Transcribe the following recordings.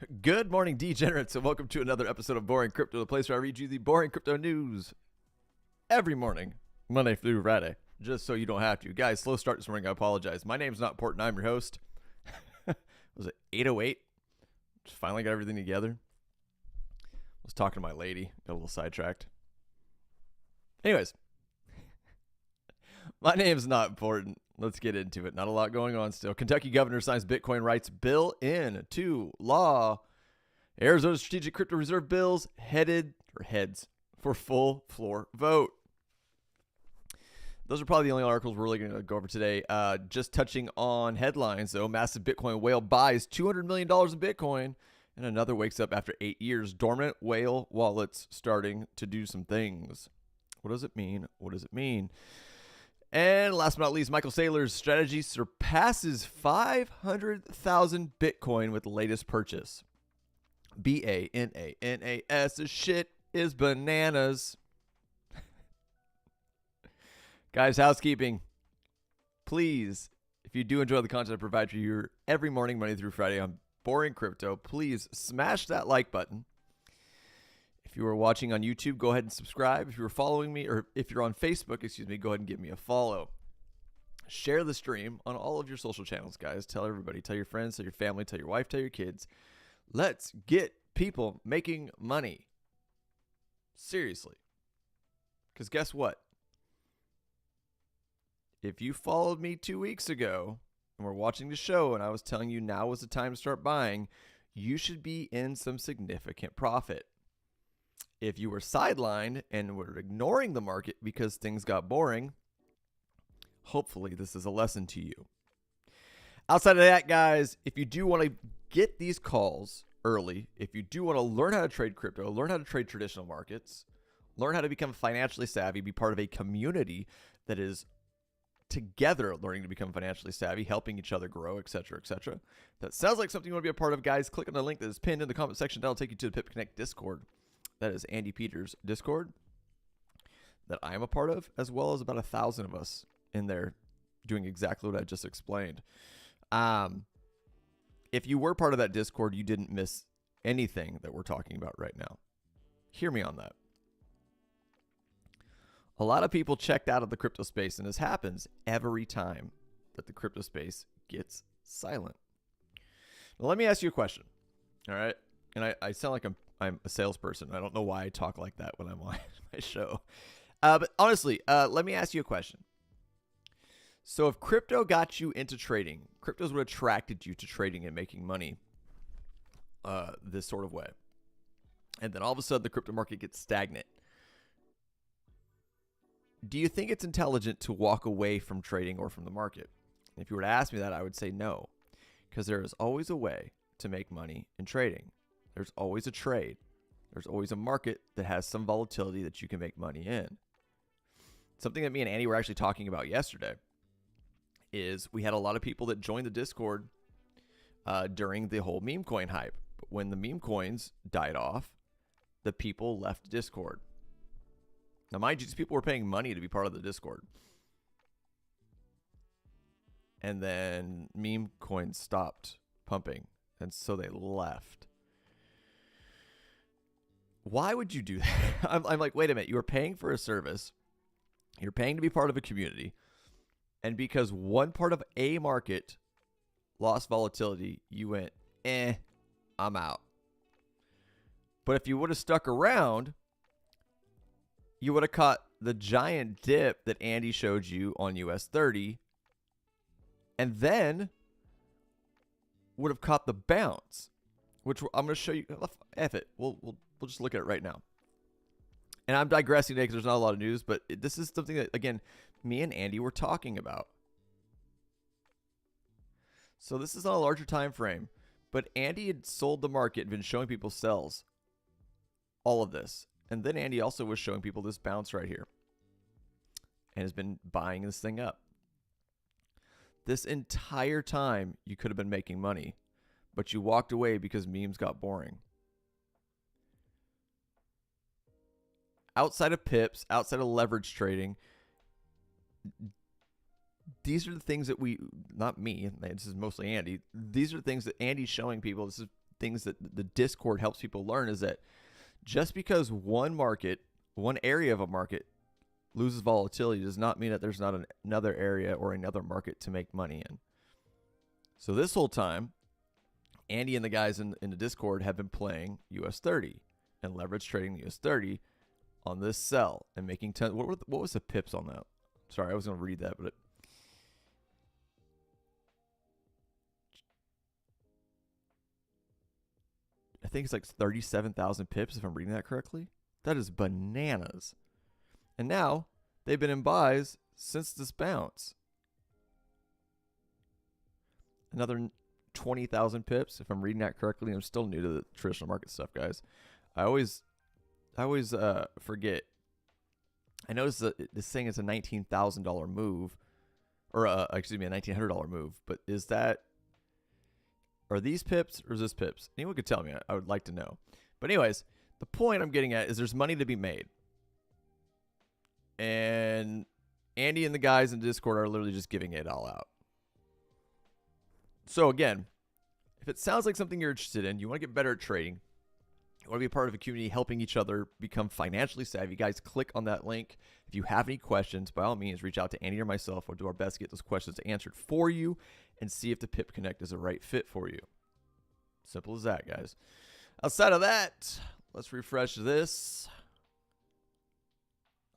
Good morning, degenerates, and welcome to another episode of Boring Crypto, the place where I read you the boring crypto news every morning, Monday through Friday, just so you don't have to. Guys, slow start this morning. I apologize. My name's not important. I'm your host. Was it 8:08? Just finally got everything together. Was talking to my lady. Got a little sidetracked. Anyways, my name's not important. Let's get into it. Not a lot going on still. Kentucky governor signs Bitcoin rights bill into law. Arizona strategic crypto reserve bills heads for full floor vote. Those are probably the only articles we're really going to go over today. Just touching on headlines, though. Massive Bitcoin whale buys $200 million in Bitcoin, and another wakes up after 8 years. Dormant whale wallets starting to do some things. What does it mean? What does it mean? And last but not least, Michael Saylor's strategy surpasses 500,000 Bitcoin with the latest purchase. BANANAS. This shit is bananas. Guys, housekeeping. Please, if you do enjoy the content I provide for you every morning, Monday through Friday on Boring Crypto, please smash that like button. If you are watching on YouTube, go ahead and subscribe. If you're following me, or if you're on Facebook, go ahead and give me a follow. Share the stream on all of your social channels, guys. Tell everybody. Tell your friends, tell your family, tell your wife, tell your kids. Let's get people making money. Seriously. Because guess what? If you followed me 2 weeks ago and were watching the show and I was telling you now was the time to start buying, you should be in some significant profit. If you were sidelined and were ignoring the market because things got boring, hopefully this is a lesson to you. Outside of that, guys, if you do want to get these calls early, if you do want to learn how to trade crypto, learn how to trade traditional markets, learn how to become financially savvy, be part of a community that is together learning to become financially savvy, helping each other grow, etc., etc. That sounds like something you want to be a part of, guys. Click on the link that is pinned in the comment section. That'll take you to the Pip Connect Discord. That is Andy Peters' Discord that I am a part of, as well as about 1,000 of us in there doing exactly what I just explained. If you were part of that Discord, you didn't miss anything that we're talking about right now. Hear me on that. A lot of people checked out of the crypto space, and this happens every time that the crypto space gets silent. Now, let me ask you a question, all right? And I sound like I'm a salesperson. I don't know why I talk like that when I'm on my show. But honestly, let me ask you a question. So if crypto got you into trading, crypto's what attracted you to trading and making money this sort of way. And then all of a sudden the crypto market gets stagnant. Do you think it's intelligent to walk away from trading or from the market? If you were to ask me that, I would say no. Because there is always a way to make money in trading. There's always a trade. There's always a market that has some volatility that you can make money in. Something that me and Andy were actually talking about yesterday is we had a lot of people that joined the Discord during the whole meme coin hype. But when the meme coins died off, the people left Discord. Now, mind you, these people were paying money to be part of the Discord. And then meme coins stopped pumping, and so they left. Why would you do that? I'm like, wait a minute. You were paying for a service. You're paying to be part of a community. And because one part of a market lost volatility, you went, I'm out. But if you would have stuck around, you would have caught the giant dip that Andy showed you on US 30. And then would have caught the bounce, which I'm going to show you. F it. We'll just look at it right now. And I'm digressing today because there's not a lot of news, but this is something that, again, me and Andy were talking about. So this is on a larger time frame, but Andy had sold the market and been showing people sells. All of this. And then Andy also was showing people this bounce right here. And has been buying this thing up. This entire time, you could have been making money, but you walked away because memes got boring. Outside of pips, outside of leverage trading, these are the things that not me, this is mostly Andy. These are things that Andy's showing people. This is things that the Discord helps people learn is that just because one area of a market loses volatility does not mean that there's not another area or another market to make money in. So this whole time, Andy and the guys in the Discord have been playing US 30 and leverage trading the US 30 on this sell and making what was the pips on that? Sorry, I was going to read that, but I think it's like 37,000 pips if I'm reading that correctly. That is bananas. And now they've been in buys since this bounce. Another 20,000 pips if I'm reading that correctly. I'm still new to the traditional market stuff, guys. I always forget. I noticed that this thing is a $19,000 move, or a $1,900 move. But are these pips or is this pips? Anyone could tell me. I would like to know. But anyways, the point I'm getting at is there's money to be made. And Andy and the guys in Discord are literally just giving it all out. So again, if it sounds like something you're interested in, you want to get better at trading, you want to be a part of a community helping each other become financially savvy, guys, click on that link. If you have any questions, by all means, reach out to Andy or myself. We'll do our best to get those questions answered for you and see if the Pip Connect is the right fit for you. Simple as that, guys. Outside of that, let's refresh this.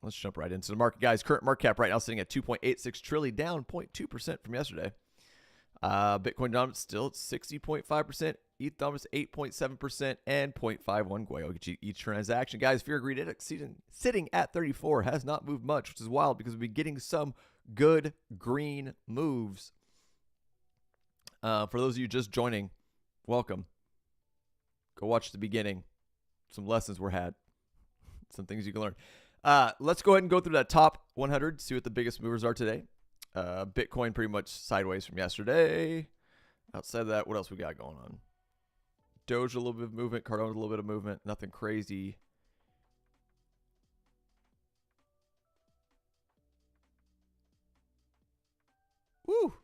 Let's jump right into the market, guys. Current market cap right now sitting at 2.86 trillion, down 0.2% from yesterday. Bitcoin dominance still at 60.5%. ETH dominance 8.7% and 0.51 Guayou each transaction. Guys, Fear Greed Index sitting at 34 has not moved much, which is wild because we've been getting some good green moves. For those of you just joining, welcome. Go watch the beginning. Some lessons were had. Some things you can learn. Let's go ahead and go through that top 100, see what the biggest movers are today. Bitcoin pretty much sideways from yesterday. Outside of that, what else we got going on? Doge a little bit of movement. Cardano a little bit of movement. Nothing crazy. Woo!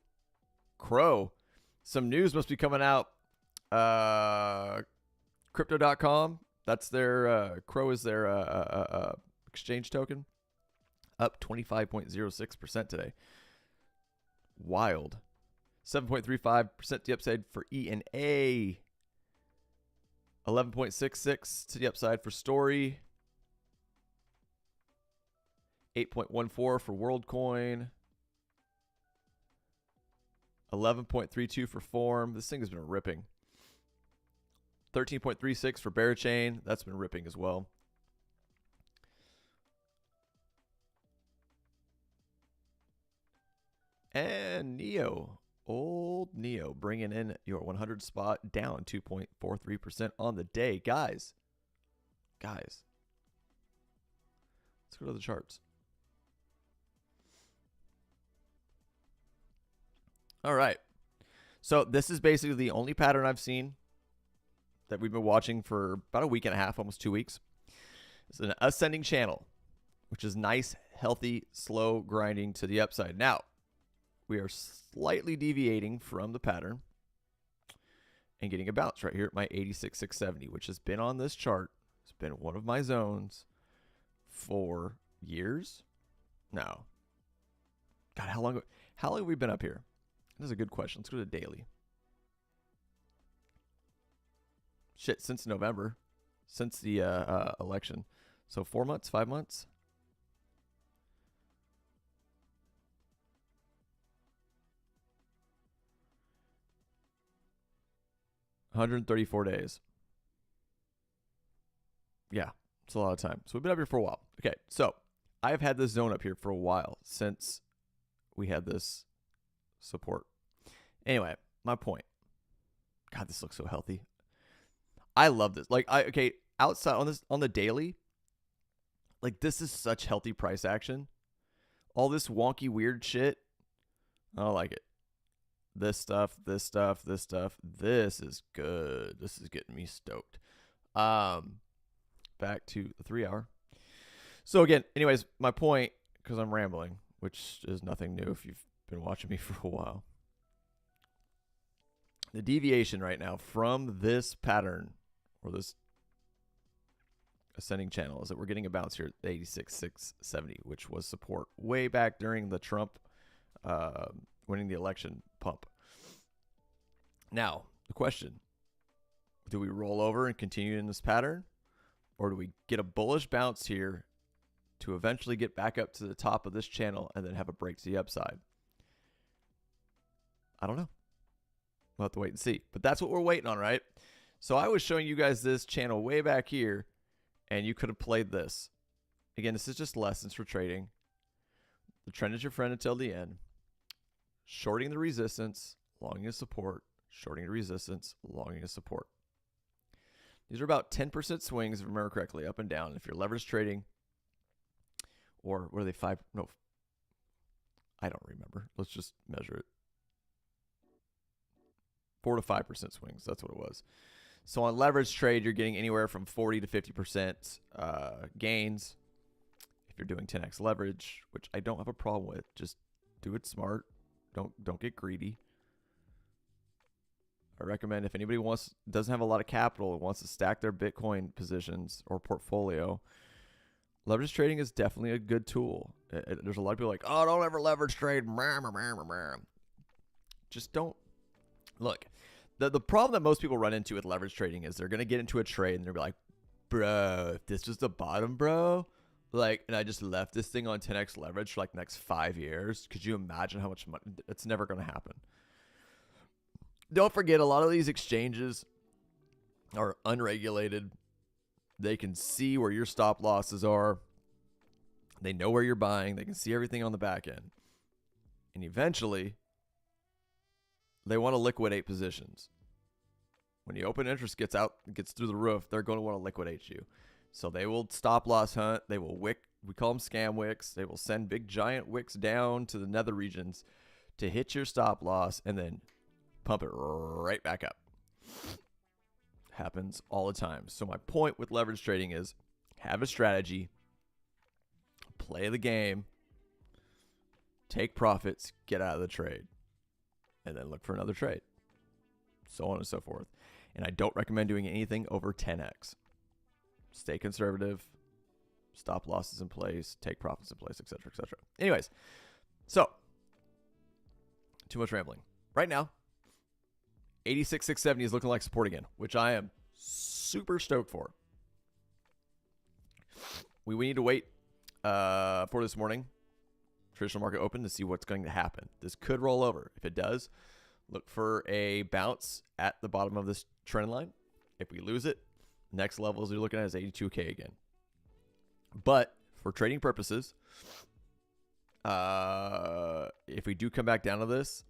Crow. Some news must be coming out. Crypto.com. That's their Crow is their exchange token. Up 25.06% today. Wild. 7.35% to the upside for ENA. 11.66 to the upside for Story. 8.14 for WorldCoin. 11.32 for Form. This thing has been ripping. 13.36 for Barachain. That's been ripping as well. And Neo, old Neo, bringing in your 100 spot, down 2.43% on the day. Guys, let's go to the charts. All right. So this is basically the only pattern I've seen that we've been watching for about a week and a half, almost 2 weeks. It's an ascending channel, which is nice, healthy, slow grinding to the upside. Now, we are slightly deviating from the pattern and getting a bounce right here at my 86,670, which has been on this chart. It's been one of my zones for years. No. God, how long have we been up here? This is a good question. Let's go to daily. Shit, since November, since the election. So 4 months, 5 months. $134 days. Yeah, it's a lot of time. So we've been up here for a while. Okay, so I've had this zone up here for a while since we had this support. Anyway, my point. God, this looks so healthy. I love this. Like, outside on the daily, like, this is such healthy price action. All this wonky weird shit, I don't like it. This stuff. This is good. This is getting me stoked. Back to the 3 hour. So again, anyways, my point, because I'm rambling, which is nothing new if you've been watching me for a while. The deviation right now from this pattern or this ascending channel is that we're getting a bounce here at 86,670, which was support way back during the Trump winning the election pump. Now, the question, do we roll over and continue in this pattern, or do we get a bullish bounce here to eventually get back up to the top of this channel and then have a break to the upside? I don't know. We'll have to wait and see. But that's what we're waiting on, right? So I was showing you guys this channel way back here, and you could have played this. Again, this is just lessons for trading. The trend is your friend until the end. Shorting the resistance, longing the support. Shorting the resistance, longing the support. These are about 10% swings, if I remember correctly, up and down. If you're leverage trading, or what are they, 5? No, I don't remember. Let's just measure it. 4 to 5% swings. That's what it was. So on leverage trade, you're getting anywhere from 40 to 50% gains. If you're doing 10x leverage, which I don't have a problem with, just do it smart. Don't get greedy. I recommend if anybody doesn't have a lot of capital and wants to stack their Bitcoin positions or portfolio, leverage trading is definitely a good tool. There's a lot of people like, oh, don't ever leverage trade. Just don't. Look, the problem that most people run into with leverage trading is they're going to get into a trade and they'll be like, bro, if this was the bottom, bro, like, and I just left this thing on 10x leverage for like the next 5 years, could you imagine how much money? It's never going to happen. Don't forget, a lot of these exchanges are unregulated. They can see where your stop losses are. They know where you're buying. They can see everything on the back end. And eventually, they want to liquidate positions. When the open interest gets through the roof, they're going to want to liquidate you. So they will stop loss hunt. They will wick. We call them scam wicks. They will send big giant wicks down to the nether regions to hit your stop loss and then pump it right back up. Happens all the time. So my point with leverage trading is have a strategy, play the game, take profits, get out of the trade, and then look for another trade. So on and so forth. And I don't recommend doing anything over 10x. Stay conservative, stop losses in place, take profits in place, etc., etc. Anyways, so too much rambling. Right now, 86,670 is looking like support again, which I am super stoked for. We need to wait for this morning, traditional market open, to see what's going to happen. This could roll over. If it does, look for a bounce at the bottom of this trend line. If we lose it, next levels you're looking at is 82K again. But for trading purposes, if we do come back down to this,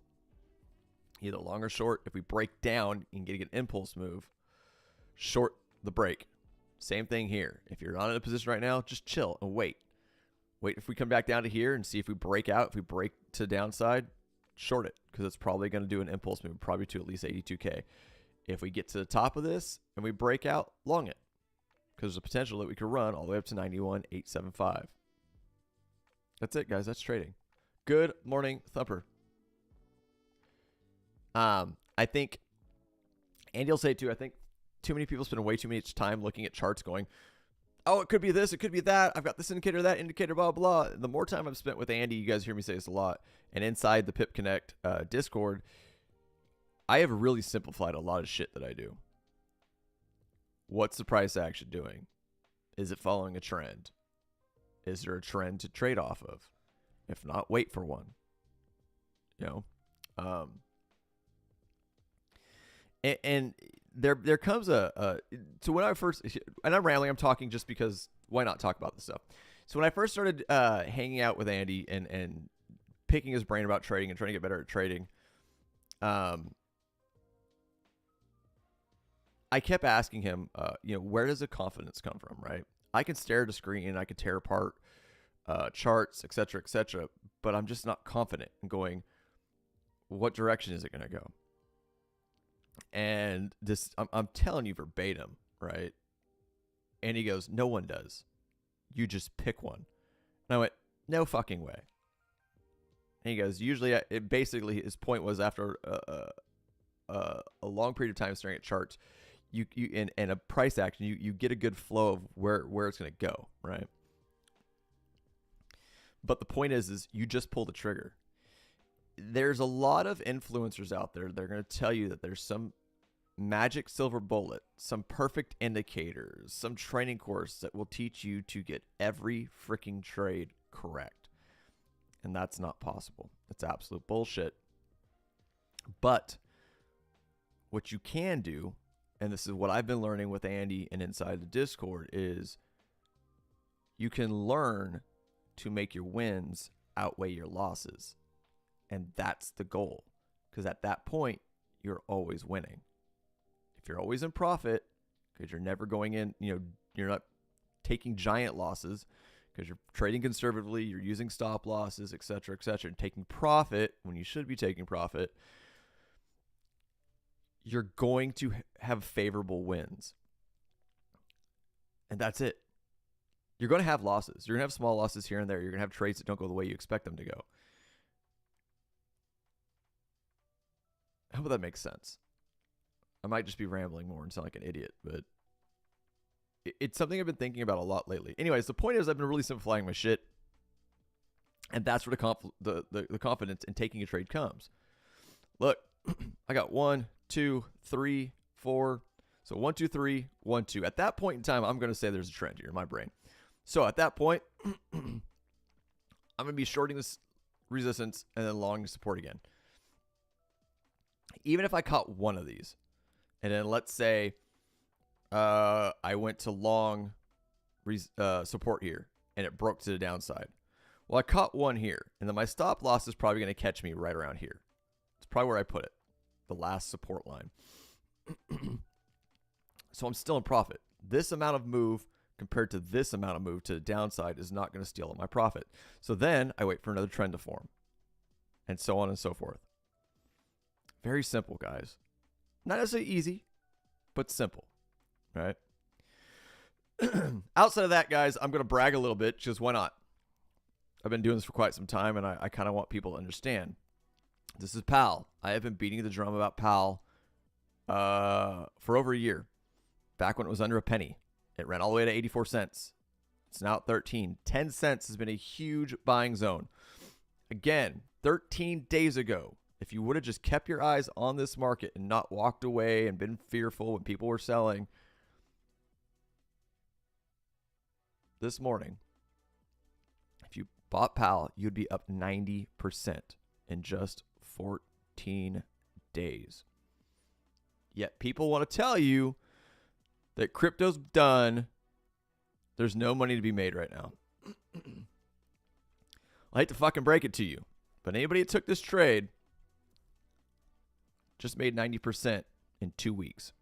either long or short, if we break down and get an impulse move, short the break. Same thing here. If you're not in a position right now, just chill and wait. Wait if we come back down to here and see if we break out. If we break to the downside, short it, because it's probably going to do an impulse move, probably to at least 82K. If we get to the top of this and we break out, long it, because there's a potential that we could run all the way up to 91,875. That's it, guys. That's trading. Good morning, Thumper. I think Andy will say too, I think too many people spend way too much time looking at charts going, oh, it could be this, it could be that. I've got this indicator, that indicator, blah, blah. The more time I've spent with Andy, you guys hear me say this a lot, and inside the Pip Connect Discord, I have really simplified a lot of shit that I do. What's the price action doing? Is it following a trend? Is there a trend to trade off of? If not, wait for one. You know? And there comes so when I first, and I'm rambling, I'm talking just because why not talk about this stuff? So when I first started hanging out with Andy and picking his brain about trading and trying to get better at trading, I kept asking him, where does the confidence come from, right? I can stare at a screen, I can tear apart charts, et cetera, but I'm just not confident in going, what direction is it going to go? And this, I'm telling you verbatim, right? And he goes, no one does. You just pick one. And I went, no fucking way. And he goes, usually, basically his point was after a long period of time staring at charts, you and a price action, you get a good flow of where it's going to go, right? But the point is you just pull the trigger. There's a lot of influencers out there. They're going to tell you that there's some magic silver bullet, some perfect indicators, some training course that will teach you to get every freaking trade correct. And that's not possible. It's absolute bullshit. But what you can do, and this is what I've been learning with Andy and inside the Discord, is you can learn to make your wins outweigh your losses. And that's the goal. Because at that point, you're always winning. If you're always in profit, because you're never going in, you're not taking giant losses, because you're trading conservatively, you're using stop losses, et cetera, and taking profit when you should be taking profit, you're going to have favorable wins. And that's it. You're going to have losses. You're going to have small losses here and there. You're going to have trades that don't go the way you expect them to go. I hope that makes sense. I might just be rambling more and sound like an idiot, but it's something I've been thinking about a lot lately. Anyways, the point is I've been really simplifying my shit, and that's where the confidence in taking a trade comes. Look, I got 1, 2, 3, 4. So 1, 2, 3, 1, 2. At that point in time, I'm going to say there's a trend here in my brain. So at that point, I'm going to be shorting this resistance and then long support again. Even if I caught one of these, and then let's say I went to long support here, and it broke to the downside. Well, I caught one here, and then my stop loss is probably going to catch me right around here. It's probably where I put it, the last support line. So I'm still in profit. This amount of move compared to this amount of move to the downside is not going to steal all my profit. So then I wait for another trend to form, and so on and so forth. Very simple, guys. Not necessarily easy, but simple, right? Outside of that, guys, I'm going to brag a little bit, because why not? I've been doing this for quite some time, and I kind of want people to understand. This is PAL. I have been beating the drum about PAL for over a year. Back when it was under a penny. It ran all the way to 84 cents. It's now at 13. 10 cents has been a huge buying zone. Again, 13 days ago, if you would have just kept your eyes on this market and not walked away and been fearful when people were selling, this morning, if you bought PAL, you'd be up 90% in just 14 days. Yet people want to tell you that crypto's done. There's no money to be made right now. I hate to fucking break it to you, but anybody that took this trade just made 90% in 2 weeks.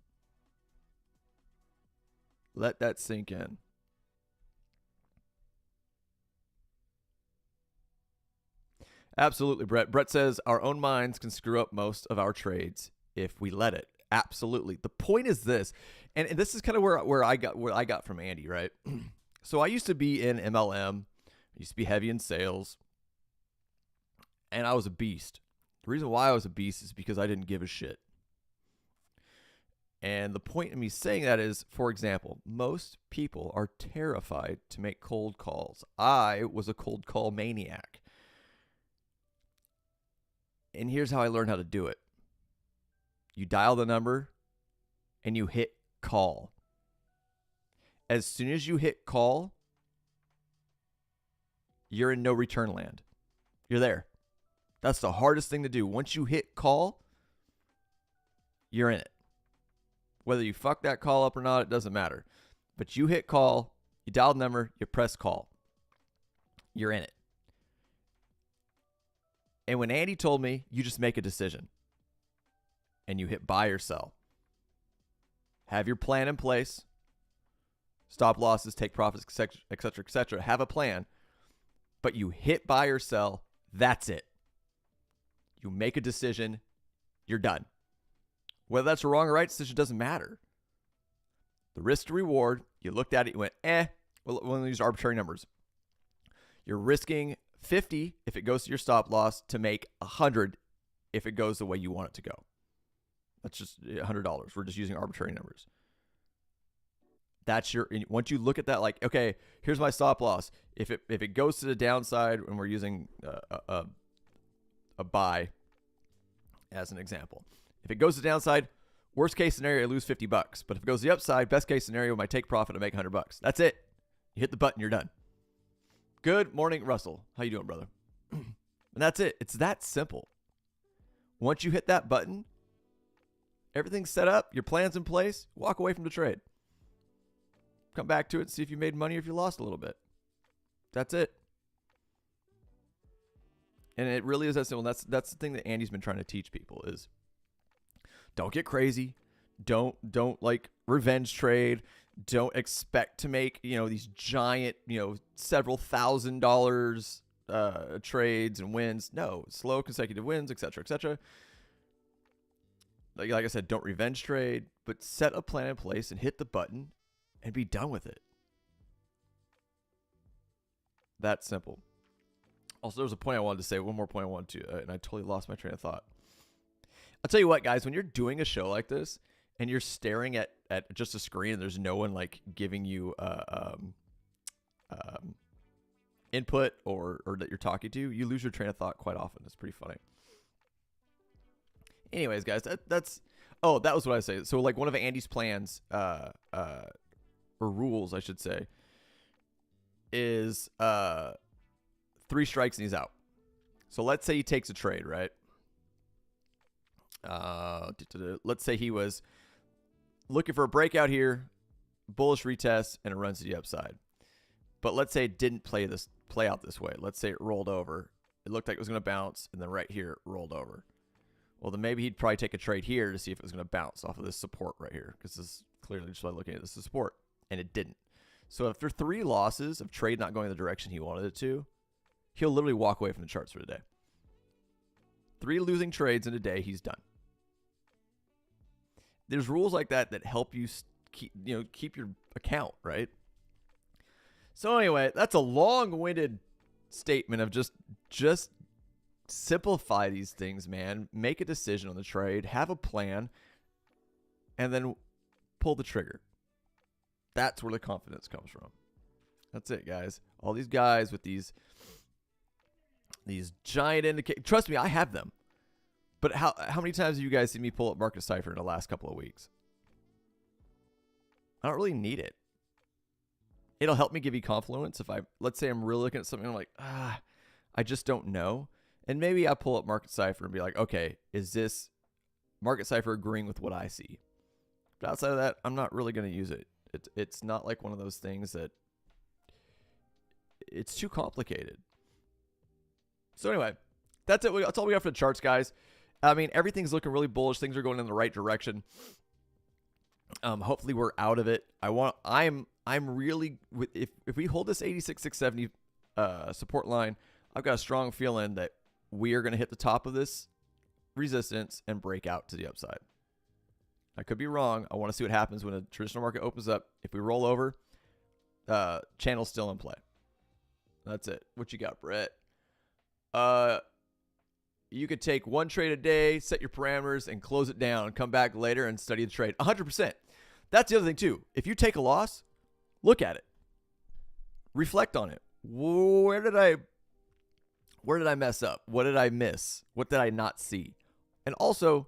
Let that sink in. Absolutely, Brett. Brett says our own minds can screw up most of our trades if we let it. Absolutely. The point is this, and this is kind of where I got from Andy, right? So I used to be in MLM. I used to be heavy in sales, and I was a beast. The reason why I was a beast is because I didn't give a shit. And the point of me saying that is, for example, most people are terrified to make cold calls. I was a cold call maniac. And here's how I learned how to do it. You dial the number and you hit call. As soon as you hit call, you're in no return land. You're there. That's the hardest thing to do. Once you hit call, you're in it. Whether you fuck that call up or not, it doesn't matter. But you hit call, you dial the number, you press call. You're in it. And when Andy told me, you just make a decision. And you hit buy or sell. Have your plan in place. Stop losses, take profits, et cetera. Have a plan. But you hit buy or sell. That's it. You make a decision. You're done. Whether that's a wrong or right decision doesn't matter. The risk to reward, you looked at it, you went, well, one of these arbitrary numbers. You're risking 50 if it goes to your stop loss to make 100 if it goes the way you want it to go. That's just $100. We're just using arbitrary numbers. That's your, once you look at that, like, okay, here's my stop loss. If it goes to the downside, and we're using a buy as an example, if it goes to the downside, worst case scenario, I lose $50. But if it goes to the upside, best case scenario, my take profit, I make $100. That's it. You hit the button, you're done. Good morning, Russell. How you doing, brother? And that's it. It's that simple. Once you hit that button, everything's set up, your plan's in place, walk away from the trade. Come back to it, see if you made money or if you lost a little bit. That's it. And it really is that simple. That's the thing that Andy's been trying to teach people is don't get crazy. Don't like revenge trade. Don't expect to make, these giant, several $1,000 trades and wins. No, slow consecutive wins, etc., etc. Like I said, don't revenge trade, but set a plan in place and hit the button and be done with it. That simple. Also, there was a point I wanted to say. One more point I wanted to, and I totally lost my train of thought. I'll tell you what, guys, when you're doing a show like this and you're staring at just a screen and there's no one like giving you input or that you're talking to, you lose your train of thought quite often. It's pretty funny. Anyways, guys, that was what I say. So like one of Andy's plans, or rules, I should say, is 3 strikes and he's out. So let's say he takes a trade, right? Let's say he was looking for a breakout here, bullish retest, and it runs to the upside. But let's say it didn't play out this way. Let's say it rolled over. It looked like it was going to bounce, and then right here it rolled over. Well, then maybe he'd probably take a trade here to see if it was going to bounce off of this support right here, because this is clearly just by looking at this as support, and it didn't. So after 3 losses of trade not going the direction he wanted it to, he'll literally walk away from the charts for the day. 3 losing trades in a day, he's done. There's rules like that help you keep your account, right? So anyway, that's a long-winded statement of just simplify these things, man. Make a decision on the trade, have a plan, and then pull the trigger. That's where the confidence comes from. That's it, guys. All these guys with these giant indicators. Trust me, I have them. But how many times have you guys seen me pull up Market Cypher in the last couple of weeks? I don't really need it. It'll help me give you confluence if let's say I'm really looking at something, I'm like, I just don't know. And maybe I pull up Market Cypher and be like, okay, is this Market Cypher agreeing with what I see? But outside of that, I'm not really going to use it. It's not like one of those things that it's too complicated. So anyway, that's it. That's all we got for the charts, guys. I mean, everything's looking really bullish. Things are going in the right direction. Hopefully we're out of it. I'm really, if we hold this 86,670 support line, I've got a strong feeling that we are going to hit the top of this resistance and break out to the upside. I could be wrong. I want to see what happens when a traditional market opens up. If we roll over, channel's still in play. That's it. What you got, Brett? You could take 1 trade a day, set your parameters, and close it down, and come back later and study the trade. 100%. That's the other thing, too. If you take a loss, look at it. Reflect on it. Where did I mess up? What did I miss? What did I not see? And also,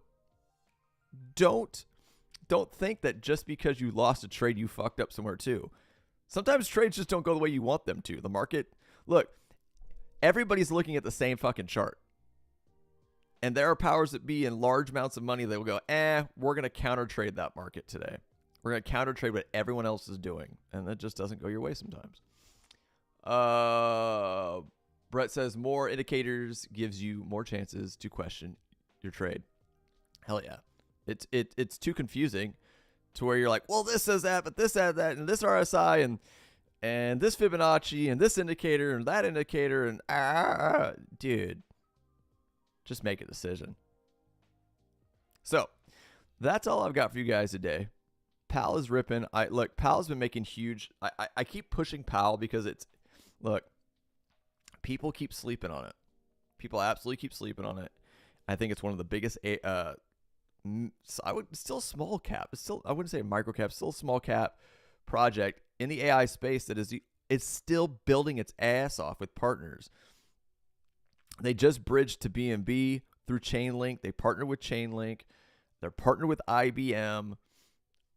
don't think that just because you lost a trade, you fucked up somewhere, too. Sometimes trades just don't go the way you want them to. The market, look, everybody's looking at the same fucking chart. And there are powers that be in large amounts of money that will go, we're going to counter trade that market today. We're going to counter trade what everyone else is doing. And that just doesn't go your way sometimes. Brett says more indicators gives you more chances to question your trade. Hell yeah. It's too confusing to where you're like, well, this says that, but this says that, and this RSI, and this Fibonacci, and this indicator, and that indicator, and dude. Just make a decision. So that's all I've got for you guys today. Pal is ripping. Look, Pal's been making huge. I keep pushing Pal because people keep sleeping on it. People absolutely keep sleeping on it. I think it's one of the biggest I would still small cap. It's still, I wouldn't say micro cap, still a small cap project in the AI space that it's still building its ass off with partners. They just bridged to BNB through Chainlink. They partnered with Chainlink. They're partnered with IBM.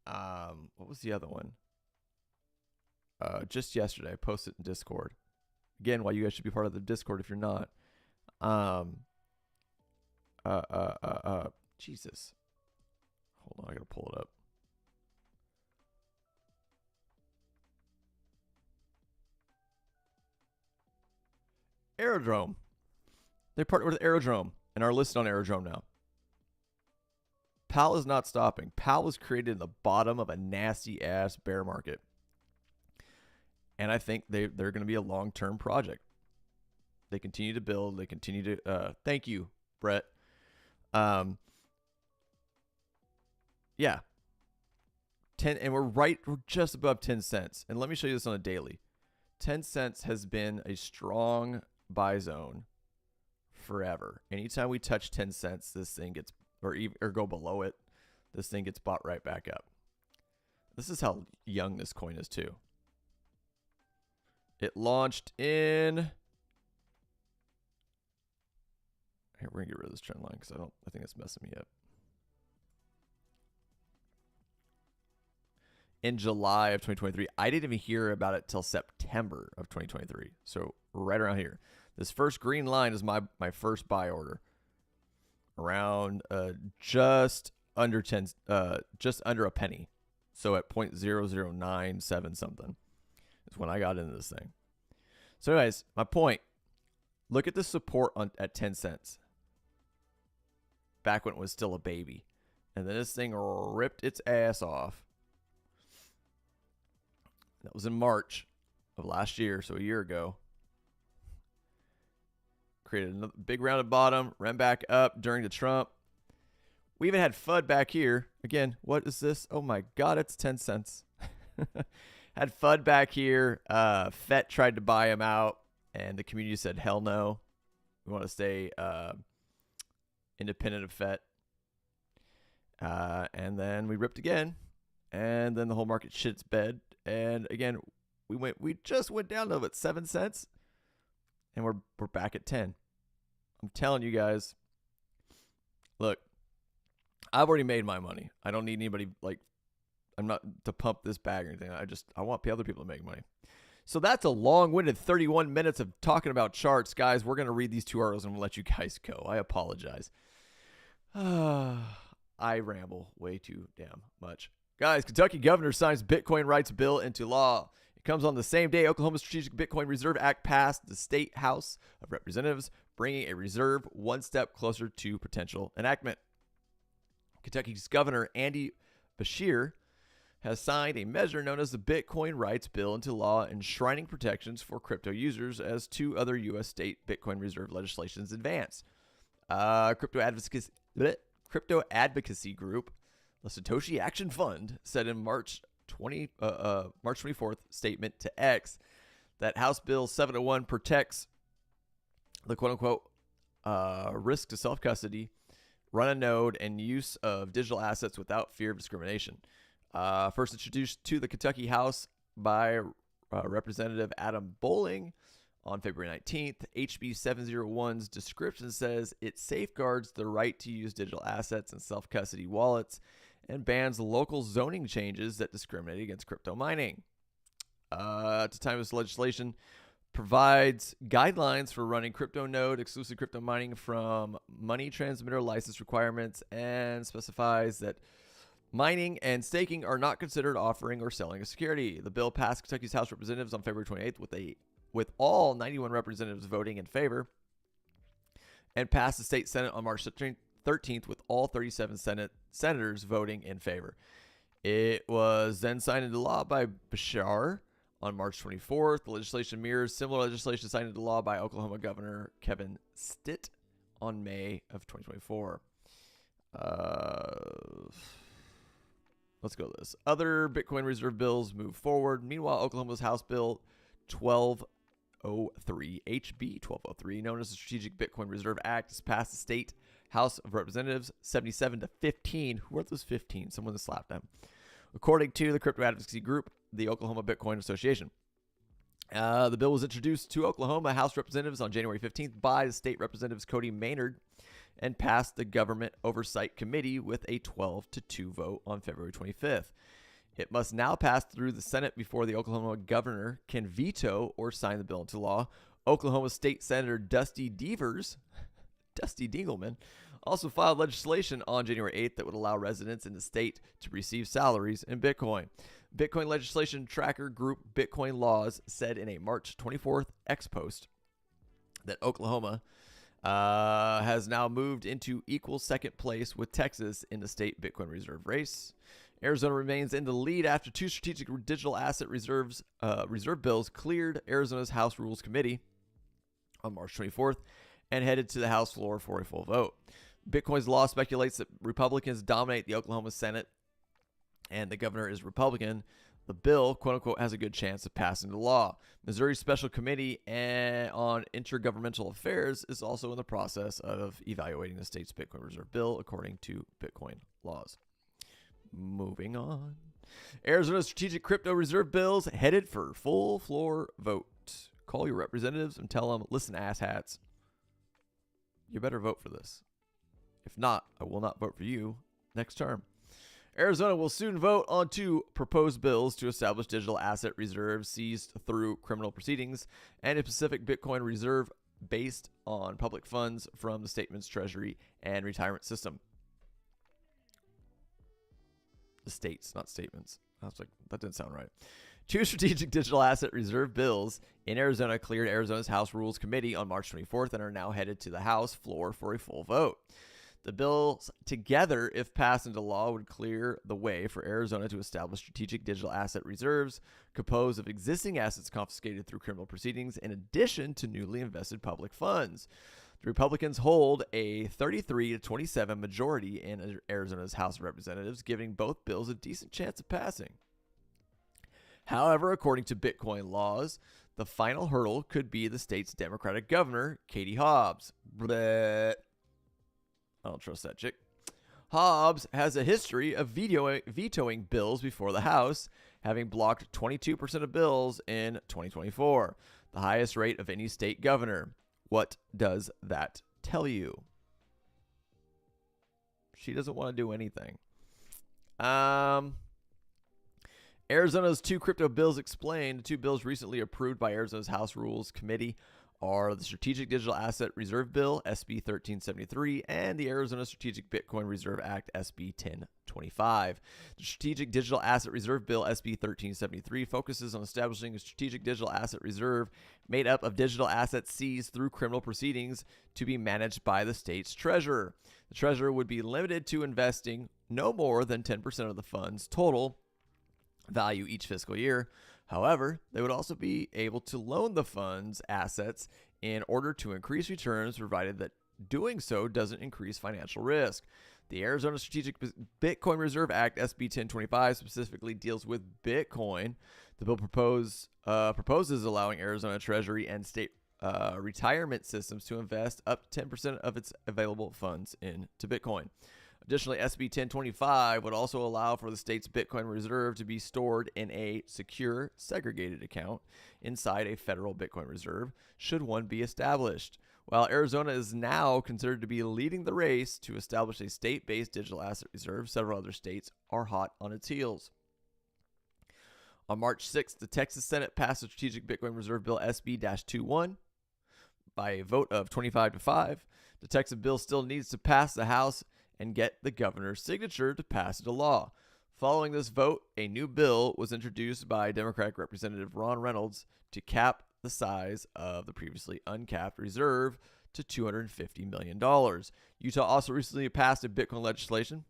What was the other one? Just yesterday, I posted in Discord. Again, why you guys should be part of the Discord if you're not. Jesus. Hold on, I gotta pull it up. Aerodrome. They partnered with Aerodrome and are listed on Aerodrome now. PAL is not stopping. PAL was created in the bottom of a nasty ass bear market. And I think they're going to be a long-term project. They continue to build. They continue to, thank you, Brett. Yeah. 10, and we're just above 10 cents. And let me show you this on a daily. 10 cents has been a strong buy zone forever. Anytime we touch 10 cents, this thing gets, or go below it, this thing gets bought right back up. This is how young this coin is too. It launched in, here, we're gonna get rid of this trend line because I think it's messing me up. In July of 2023. I didn't even hear about it till September of 2023. So right around here. This first green line is my first buy order. Around just under 10, just under a penny. So at 0.0097 something is when I got into this thing. So anyways, my point, look at the support at 10 cents. Back when it was still a baby. And then this thing ripped its ass off. That was in March of last year, so a year ago. Created another big rounded bottom, ran back up during the Trump. We even had FUD back here. Again, what is this? Oh my God, it's 10 cents. Had FUD back here. FET tried to buy him out, and the community said, hell no. We want to stay independent of FET. And then we ripped again, and then the whole market shit its bed. And again, we just went down to about 7 cents, and we're back at 10. I'm telling you guys, look, I've already made my money. I don't need anybody, like, I'm not to pump this bag or anything. I want other people to make money. So that's a long-winded 31 minutes of talking about charts, guys. We're gonna read these 2 articles and we'll let you guys go. I apologize. I ramble way too damn much. Guys, Kentucky governor signs Bitcoin rights bill into law. It comes on the same day Oklahoma's Strategic Bitcoin Reserve Act passed the State House of Representatives, bringing a reserve one step closer to potential enactment. Kentucky's Governor Andy Beshear has signed a measure known as the Bitcoin Rights Bill into law, enshrining protections for crypto users as 2 other U.S. state Bitcoin Reserve legislations advance. Crypto advocacy group, the Satoshi Action Fund, said in March 24th statement to X that House Bill 701 protects the quote-unquote risk to self-custody, run a node, and use of digital assets without fear of discrimination. First introduced to the Kentucky House by Representative Adam Bowling on February 19th, HB 701's description says it safeguards the right to use digital assets and self-custody wallets and bans local zoning changes that discriminate against crypto mining. At the time of this legislation, provides guidelines for running crypto node, exclusive crypto mining from money transmitter license requirements, and specifies that mining and staking are not considered offering or selling a security. The bill passed Kentucky's House of Representatives on February 28th with all 91 representatives voting in favor, and passed the state Senate on March 13th with all 37 senators voting in favor. It was then signed into law by Beshear on March 24th. The legislation mirrors similar legislation signed into law by Oklahoma Governor Kevin Stitt on May of 2024. Let's go to this. Other Bitcoin reserve bills move forward. Meanwhile, Oklahoma's House Bill 12 1203. HB 1203, known as the Strategic Bitcoin Reserve Act, has passed the state House of Representatives 77 to 15. Who are those 15? Someone slapped them. According to the crypto advocacy group, the Oklahoma Bitcoin Association. The bill was introduced to Oklahoma House Representatives on January 15th by the state representatives Cody Maynard and passed the Government Oversight Committee with a 12-2 vote on February 25th. It must now pass through the Senate before the Oklahoma governor can veto or sign the bill into law. Oklahoma State Senator Dusty Deevers, Dusty Dingleman, also filed legislation on January 8th that would allow residents in the state to receive salaries in Bitcoin. Bitcoin legislation tracker group Bitcoin Laws said in a March 24th X post that Oklahoma has now moved into equal second place with Texas in the state Bitcoin reserve race. Arizona remains in the lead after two strategic digital asset reserve bills cleared Arizona's House Rules Committee on March 24th and headed to the House floor for a full vote. Bitcoin's law speculates that Republicans dominate the Oklahoma Senate and the governor is Republican. The bill, quote unquote, has a good chance of passing the law. Missouri's Special Committee on Intergovernmental Affairs is also in the process of evaluating the state's Bitcoin Reserve Bill, according to Bitcoin Laws. Moving on. Arizona's strategic crypto reserve bills headed for full floor vote. Call your representatives and tell them, listen, asshats, you better vote for this. If not, I will not vote for you next term. Arizona will soon vote on two proposed bills to establish digital asset reserves seized through criminal proceedings and a specific Bitcoin reserve based on public funds from the state's treasury and retirement system. The states, not statements. I was like, that didn't sound right. Two strategic digital asset reserve bills in Arizona cleared Arizona's House Rules Committee on March 24th and are now headed to the House floor for a full vote. The bills together, if passed into law, would clear the way for Arizona to establish strategic digital asset reserves composed of existing assets confiscated through criminal proceedings in addition to newly invested public funds. The Republicans hold a 33-27 majority in Arizona's House of Representatives, giving both bills a decent chance of passing. However, according to Bitcoin Laws, the final hurdle could be the state's Democratic governor, Katie Hobbs. Bleh. I don't trust that chick. Hobbs has a history of vetoing bills before the House, having blocked 22% of bills in 2024, the highest rate of any state governor. What does that tell you? She doesn't want to do anything. Arizona's two crypto bills explained. The two bills recently approved by Arizona's House Rules Committee are the Strategic Digital Asset Reserve Bill, SB 1373, and the Arizona Strategic Bitcoin Reserve Act, SB 1025. The Strategic Digital Asset Reserve Bill, SB 1373, focuses on establishing a strategic digital asset reserve made up of digital assets seized through criminal proceedings to be managed by the state's treasurer. The treasurer would be limited to investing no more than 10% of the fund's total value each fiscal year. However, they would also be able to loan the fund's assets in order to increase returns, provided that doing so doesn't increase financial risk. The Arizona Strategic Bitcoin Reserve Act, SB 1025, specifically deals with Bitcoin. The bill proposes allowing Arizona Treasury and state retirement systems to invest up to 10% of its available funds into Bitcoin. Additionally, SB 1025 would also allow for the state's Bitcoin reserve to be stored in a secure, segregated account inside a federal Bitcoin reserve, should one be established. While Arizona is now considered to be leading the race to establish a state-based digital asset reserve, several other states are hot on its heels. On March 6th, the Texas Senate passed the Strategic Bitcoin Reserve Bill, SB-21, by a vote of 25-5. The Texas bill still needs to pass the House and get the governor's signature to pass it into law. Following this vote, a new bill was introduced by Democratic Representative Ron Reynolds to cap the size of the previously uncapped reserve to $250 million. Utah also recently passed a Bitcoin legislation,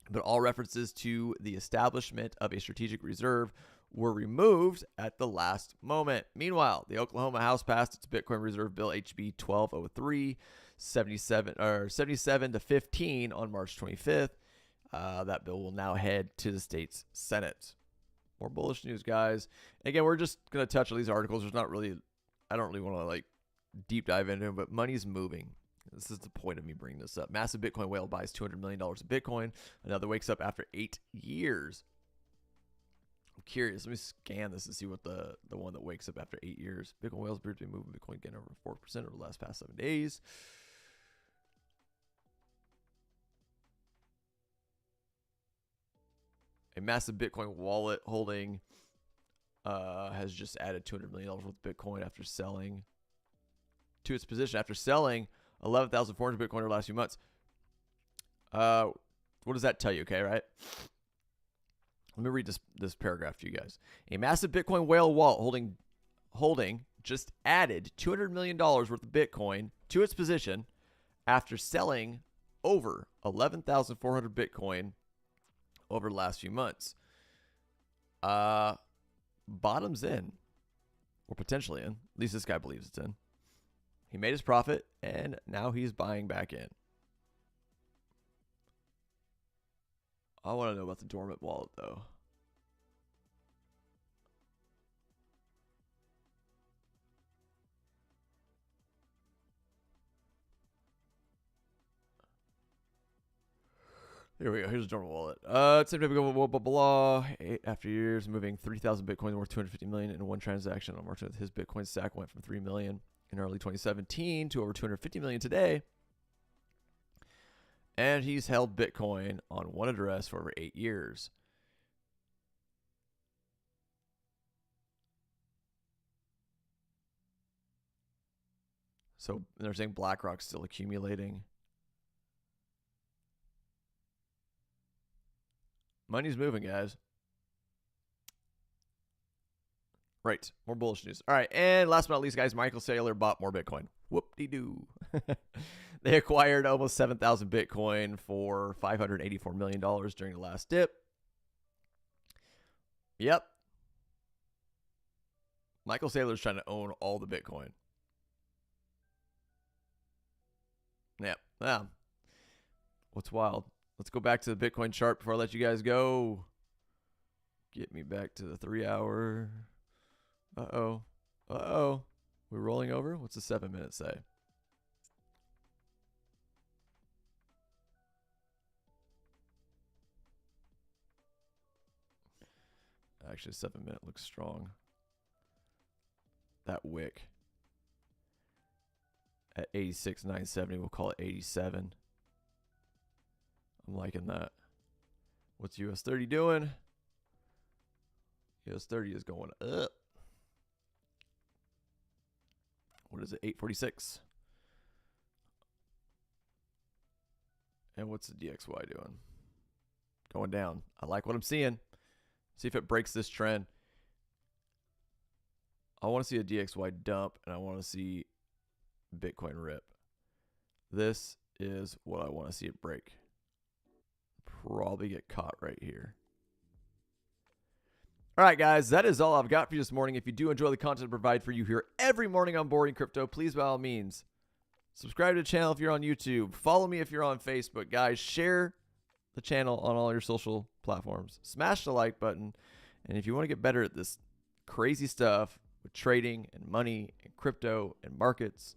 but all references to the establishment of a strategic reserve were removed at the last moment. Meanwhile, the Oklahoma House passed its Bitcoin Reserve Bill, HB 1203, 77 to 15 on March 25th. That bill will now head to the state's Senate. More bullish news, guys. Again, we're just going to touch on these articles. There's not really I don't really want to like deep dive into it, but money's moving. This is the point of me bringing this up. Massive Bitcoin whale buys $200 million of Bitcoin. Another wakes up after 8 years. I'm curious. Let me scan this and see what the one that wakes up after 8 years. Bitcoin whales appear to be moving Bitcoin again over 4% over the past 7 days. A massive Bitcoin wallet holding has just added $200 million worth of Bitcoin after selling to its position. After selling 11,400 Bitcoin over the last few months. What does that tell you? Okay, right? Let me read this paragraph to you guys. A massive Bitcoin whale wallet holding just added $200 million worth of Bitcoin to its position after selling over 11,400 Bitcoin over the last few months. Bottom's in, or potentially in. At least this guy believes it's in. He made his profit, and now he's buying back in. I want to know about the dormant wallet, though. Here we go. Here's the dormant wallet. It's typical blah, blah, blah. After years, moving 3,000 Bitcoin worth $250 million in one transaction. On March 5th, his Bitcoin stack went from 3 million in early 2017 to over 250 million today. And he's held Bitcoin on one address for over 8 years. So they're saying BlackRock's still accumulating. Money's moving, guys. Right. More bullish news. All right. And last but not least, guys, Michael Saylor bought more Bitcoin. Whoop-de-doo. They acquired almost 7,000 Bitcoin for $584 million during the last dip. Yep. Michael Saylor's trying to own all the Bitcoin. Yep. Yeah. What's wild? Let's go back to the Bitcoin chart before I let you guys go. Get me back to the 3 hour. Uh-oh. Uh-oh. We're rolling over? What's the 7 minute say? Actually, 7 minute looks strong. That wick. At 86,970, we'll call it 87. I'm liking that. What's US 30 doing? US 30 is going up. What is it? 846. And what's the DXY doing? Going down. I like what I'm seeing. See if it breaks this trend. I want to see a DXY dump, and I want to see Bitcoin rip. This is what I want to see it break. Probably get caught right here. All right, guys, that is all I've got for you this morning. If you do enjoy the content I provide for you here every morning on Boring Crypto, please, by all means, subscribe to the channel if you're on YouTube. Follow me if you're on Facebook. Guys, share the channel on all your social platforms. Smash the like button. And if you want to get better at this crazy stuff with trading and money and crypto and markets,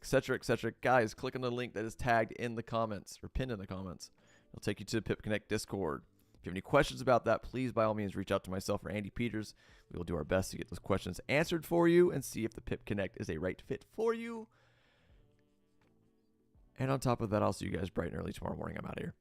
etc., guys, click on the link that is tagged in the comments or pinned in the comments. It'll take you to the Pip Connect Discord. If you have any questions about that, please, by all means, reach out to myself or Andy Peters. We will do our best to get those questions answered for you and see if the Pip Connect is a right fit for you. And on top of that, I'll see you guys bright and early tomorrow morning. I'm out of here.